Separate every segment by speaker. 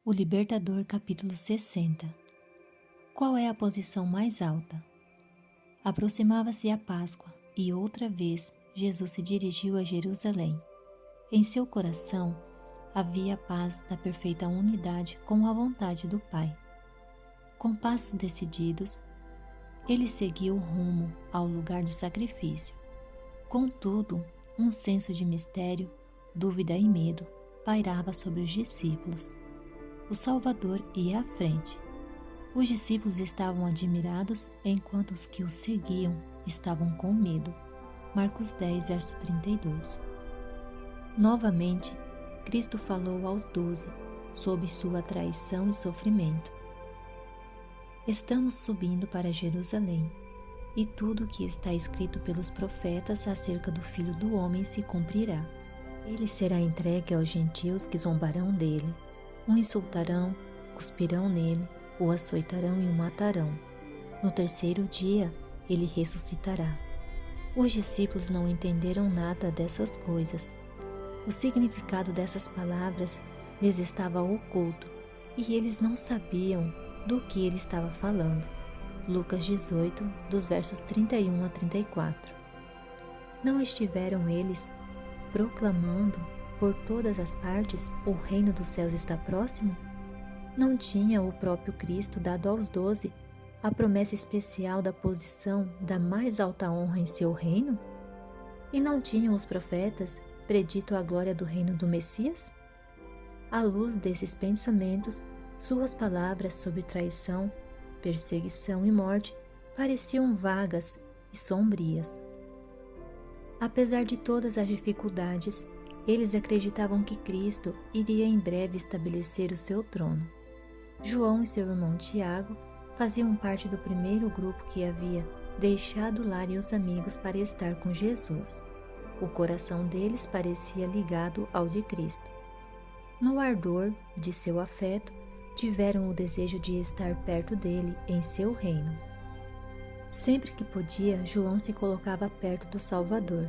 Speaker 1: O Libertador, capítulo 60. Qual é a posição mais alta? Aproximava-se a Páscoa e outra vez Jesus se dirigiu a Jerusalém. Em seu coração havia a paz da perfeita unidade com a vontade do Pai. Com passos decididos, ele seguiu rumo ao lugar do sacrifício. Contudo, um senso de mistério, dúvida e medo pairava sobre os discípulos. O Salvador ia à frente. Os discípulos estavam admirados, enquanto os que o seguiam estavam com medo. Marcos 10, verso 32. Novamente, Cristo falou aos 12 sobre sua traição e sofrimento. Estamos subindo para Jerusalém, e tudo o que está escrito pelos profetas acerca do Filho do Homem se cumprirá. Ele será entregue aos gentios que zombarão dele, o insultarão, cuspirão nele, o açoitarão e o matarão. No terceiro dia, ele ressuscitará. Os discípulos não entenderam nada dessas coisas. O significado dessas palavras lhes estava oculto e eles não sabiam do que ele estava falando. Lucas 18, dos versos 31 a 34. Não estiveram eles proclamando por todas as partes: o reino dos céus está próximo? Não tinha o próprio Cristo dado aos 12 a promessa especial da posição da mais alta honra em seu reino? E não tinham os profetas predito a glória do reino do Messias? À luz desses pensamentos, suas palavras sobre traição, perseguição e morte pareciam vagas e sombrias. Apesar de todas as dificuldades, eles acreditavam que Cristo iria em breve estabelecer o seu trono. João e seu irmão Tiago faziam parte do primeiro grupo que havia deixado o lar e os amigos para estar com Jesus. O coração deles parecia ligado ao de Cristo. No ardor de seu afeto, tiveram o desejo de estar perto dele em seu reino. Sempre que podia, João se colocava perto do Salvador.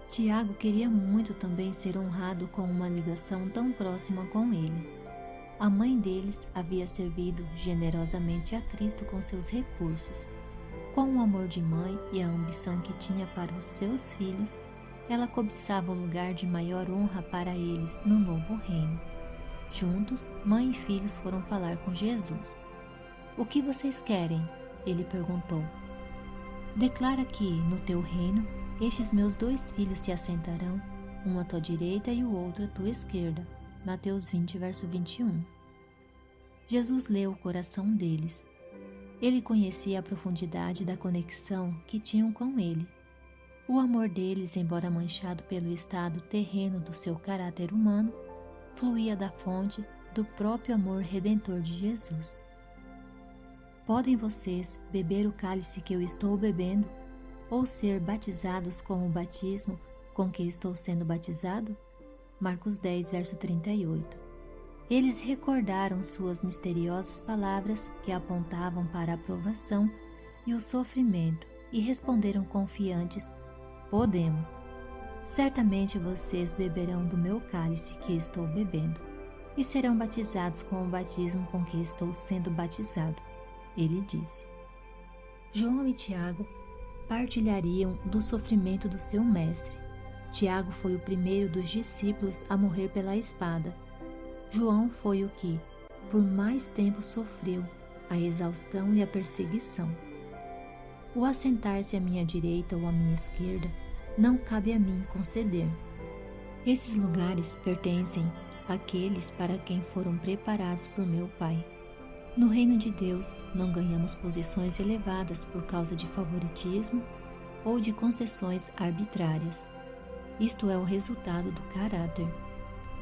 Speaker 1: Tiago queria muito também ser honrado com uma ligação tão próxima com ele. A mãe deles havia servido generosamente a Cristo com seus recursos. Com o amor de mãe e a ambição que tinha para os seus filhos, ela cobiçava o lugar de maior honra para eles no novo reino. Juntos, mãe e filhos foram falar com Jesus. "O que vocês querem?" ele perguntou. "Declara que, no teu reino, estes meus 2 filhos se assentarão, um à tua direita e o outro à tua esquerda." Mateus 20, verso 21. Jesus leu o coração deles. Ele conhecia a profundidade da conexão que tinham com ele. O amor deles, embora manchado pelo estado terreno do seu caráter humano, fluía da fonte do próprio amor redentor de Jesus. "Podem vocês beber o cálice que eu estou bebendo, ou ser batizados com o batismo com que estou sendo batizado?" Marcos 10, verso 38. Eles recordaram suas misteriosas palavras que apontavam para a provação e o sofrimento e responderam confiantes: "Podemos. Certamente vocês beberão do meu cálice que estou bebendo, e serão batizados com o batismo com que estou sendo batizado", ele disse. João e Tiago partilhariam do sofrimento do seu mestre. Tiago foi o primeiro dos discípulos a morrer pela espada. João foi o que, por mais tempo, sofreu a exaustão e a perseguição. O assentar-se à minha direita ou à minha esquerda não cabe a mim conceder. Esses lugares pertencem àqueles para quem foram preparados por meu Pai. No reino de Deus, não ganhamos posições elevadas por causa de favoritismo ou de concessões arbitrárias. Isto é o resultado do caráter.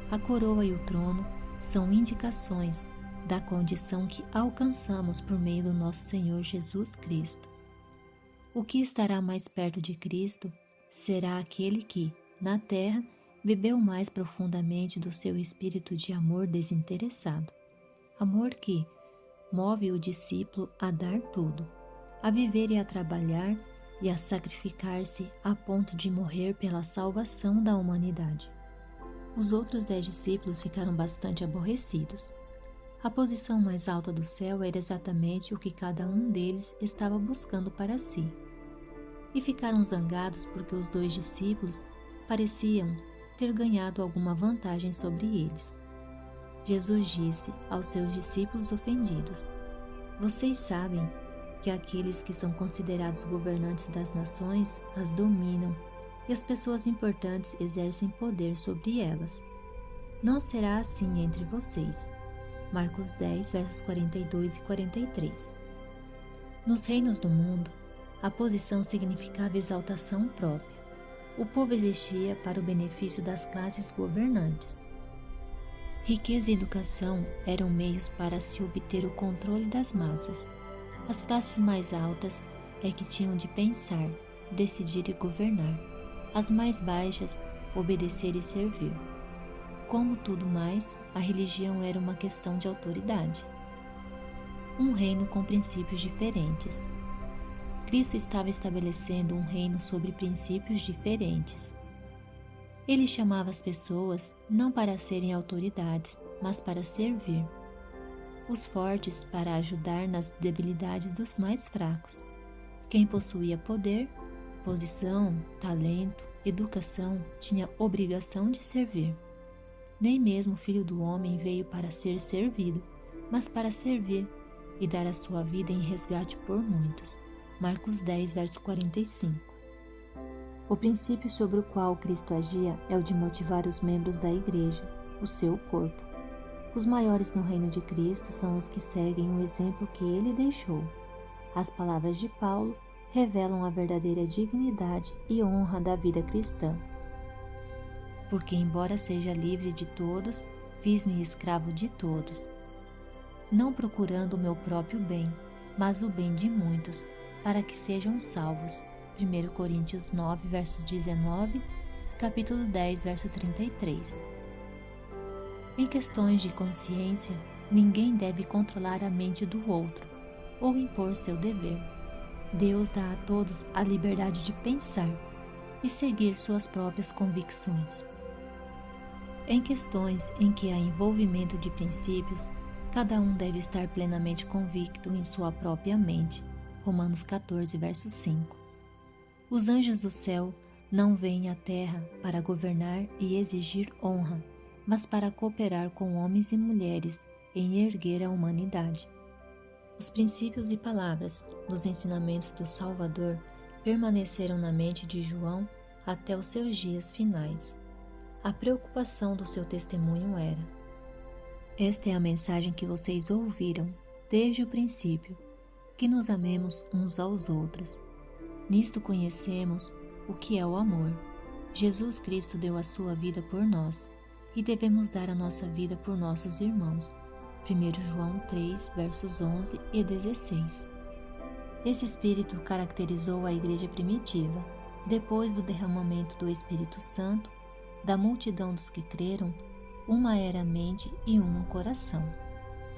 Speaker 1: A coroa e o trono são indicações da condição que alcançamos por meio do nosso Senhor Jesus Cristo. O que estará mais perto de Cristo será aquele que, na terra, bebeu mais profundamente do seu espírito de amor desinteressado. Amor que move o discípulo a dar tudo, a viver e a trabalhar e a sacrificar-se a ponto de morrer pela salvação da humanidade. Os outros 10 discípulos ficaram bastante aborrecidos. A posição mais alta do céu era exatamente o que cada um deles estava buscando para si. E ficaram zangados porque os 2 discípulos pareciam ter ganhado alguma vantagem sobre eles. Jesus disse aos seus discípulos ofendidos: Vocês sabem que aqueles que são considerados governantes das nações as dominam e as pessoas importantes exercem poder sobre elas. Não será assim entre vocês. Marcos 10, versos 42 e 43. Nos reinos do mundo, a posição significava exaltação própria. O povo existia para o benefício das classes governantes. Riqueza e educação eram meios para se obter o controle das massas. As classes mais altas é que tinham de pensar, decidir e governar. As mais baixas, obedecer e servir. Como tudo mais, a religião era uma questão de autoridade. Um reino com princípios diferentes. Cristo estava estabelecendo um reino sobre princípios diferentes. Ele chamava as pessoas não para serem autoridades, mas para servir. Os fortes para ajudar nas debilidades dos mais fracos. Quem possuía poder, posição, talento, educação, tinha obrigação de servir. Nem mesmo o Filho do Homem veio para ser servido, mas para servir e dar a sua vida em resgate por muitos. Marcos 10, verso 45. O princípio sobre o qual Cristo agia é o de motivar os membros da igreja, o seu corpo. Os maiores no reino de Cristo são os que seguem o exemplo que ele deixou. As palavras de Paulo revelam a verdadeira dignidade e honra da vida cristã. Porque, embora seja livre de todos, fiz-me escravo de todos, não procurando o meu próprio bem, mas o bem de muitos, para que sejam salvos. 1 Coríntios 9, versos 19, capítulo 10, verso 33. Em questões de consciência, ninguém deve controlar a mente do outro ou impor seu dever. Deus dá a todos a liberdade de pensar e seguir suas próprias convicções. Em questões em que há envolvimento de princípios, cada um deve estar plenamente convicto em sua própria mente. Romanos 14, verso 5. Os anjos do céu não vêm à terra para governar e exigir honra, mas para cooperar com homens e mulheres em erguer a humanidade. Os princípios e palavras dos ensinamentos do Salvador permaneceram na mente de João até os seus dias finais. A preocupação do seu testemunho era: esta é a mensagem que vocês ouviram desde o princípio, que nos amemos uns aos outros. Nisto conhecemos o que é o amor. Jesus Cristo deu a sua vida por nós e devemos dar a nossa vida por nossos irmãos. 1 João 3, versos 11 e 16. Esse espírito caracterizou a igreja primitiva. Depois do derramamento do Espírito Santo, da multidão dos que creram, uma era a mente e um o coração.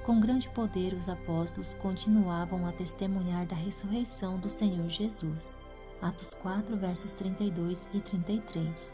Speaker 1: Com grande poder os apóstolos continuavam a testemunhar da ressurreição do Senhor Jesus. Atos 4, versos 32 e 33.